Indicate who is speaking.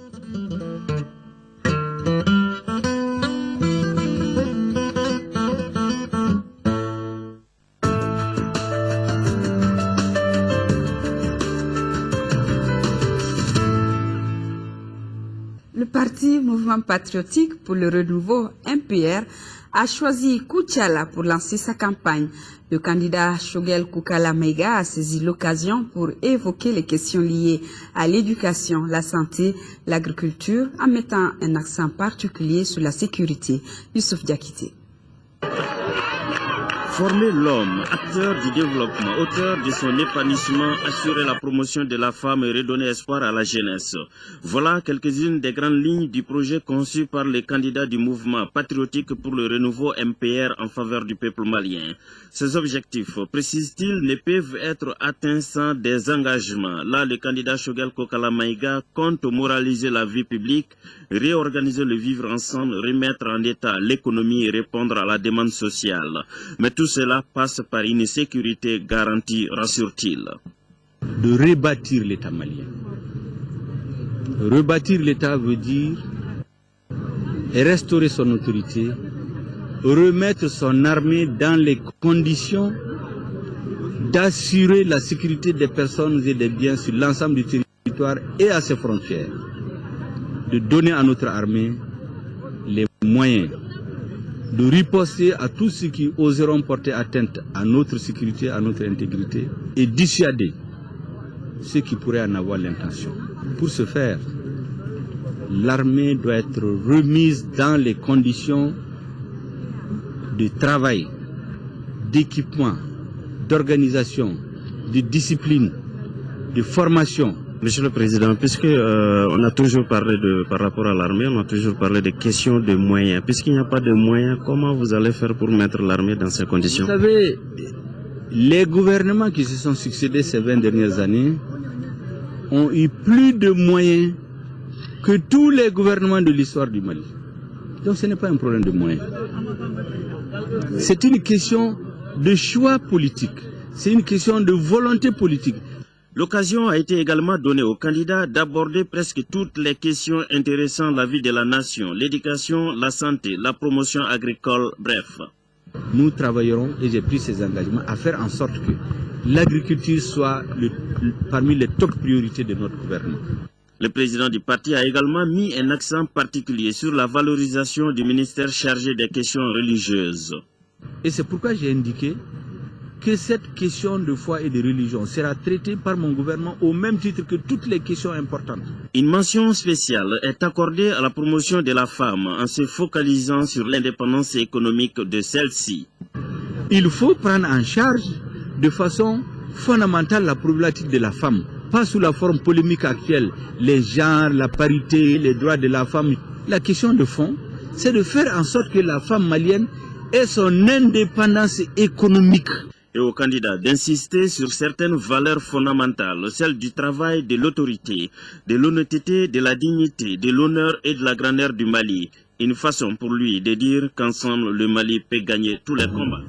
Speaker 1: Le parti Mouvement Patriotique pour le Renouveau, MPR, a choisi Koutiala pour lancer sa campagne. Le candidat Choguel Koukala Maïga a saisi l'occasion pour évoquer les questions liées à l'éducation, la santé, l'agriculture, en mettant un accent particulier sur la sécurité. Youssouf Diakité.
Speaker 2: Former l'homme, acteur du développement, auteur de son épanouissement, assurer la promotion de la femme et redonner espoir à la jeunesse. Voilà quelques-unes des grandes lignes du projet conçu par les candidats du mouvement patriotique pour le renouveau MPR en faveur du peuple malien. Ces objectifs, précise-t-il, ne peuvent être atteints sans des engagements. Là, le candidat Choguel Koukala Maïga compte moraliser la vie publique, réorganiser le vivre ensemble, remettre en état l'économie et répondre à la demande sociale. Mais tout cela passe par une sécurité garantie, rassure-t-il.
Speaker 3: De rebâtir l'État malien. Rebâtir l'État veut dire restaurer son autorité, remettre son armée dans les conditions d'assurer la sécurité des personnes et des biens sur l'ensemble du territoire et à ses frontières. De donner à notre armée les moyens de riposter à tous ceux qui oseront porter atteinte à notre sécurité, à notre intégrité, et dissuader ceux qui pourraient en avoir l'intention. Pour ce faire, l'armée doit être remise dans les conditions de travail, d'équipement, d'organisation, de discipline, de formation.
Speaker 2: Monsieur le Président, puisque on a toujours parlé par rapport à l'armée, on a toujours parlé de questions de moyens. Puisqu'il n'y a pas de moyens, comment vous allez faire pour mettre l'armée dans ces conditions?
Speaker 3: Vous savez, les gouvernements qui se sont succédés ces 20 dernières années ont eu plus de moyens que tous les gouvernements de l'histoire du Mali. Donc ce n'est pas un problème de moyens. C'est une question de choix politique. C'est une question de volonté politique.
Speaker 2: L'occasion a été également donnée aux candidats d'aborder presque toutes les questions intéressant la vie de la nation, l'éducation, la santé, la promotion agricole, bref.
Speaker 3: Nous travaillerons, et j'ai pris ces engagements, à faire en sorte que l'agriculture soit parmi les top priorités de notre gouvernement.
Speaker 2: Le président du parti a également mis un accent particulier sur la valorisation du ministère chargé des questions religieuses.
Speaker 3: Et c'est pourquoi j'ai indiqué que cette question de foi et de religion sera traitée par mon gouvernement au même titre que toutes les questions importantes.
Speaker 2: Une mention spéciale est accordée à la promotion de la femme en se focalisant sur l'indépendance économique de celle-ci.
Speaker 3: Il faut prendre en charge de façon fondamentale la problématique de la femme, pas sous la forme polémique actuelle, les genres, la parité, les droits de la femme. La question de fond, c'est de faire en sorte que la femme malienne ait son indépendance économique.
Speaker 2: Et aux candidats d'insister sur certaines valeurs fondamentales, celles du travail, de l'autorité, de l'honnêteté, de la dignité, de l'honneur et de la grandeur du Mali. Une façon pour lui de dire qu'ensemble le Mali peut gagner tous les combats.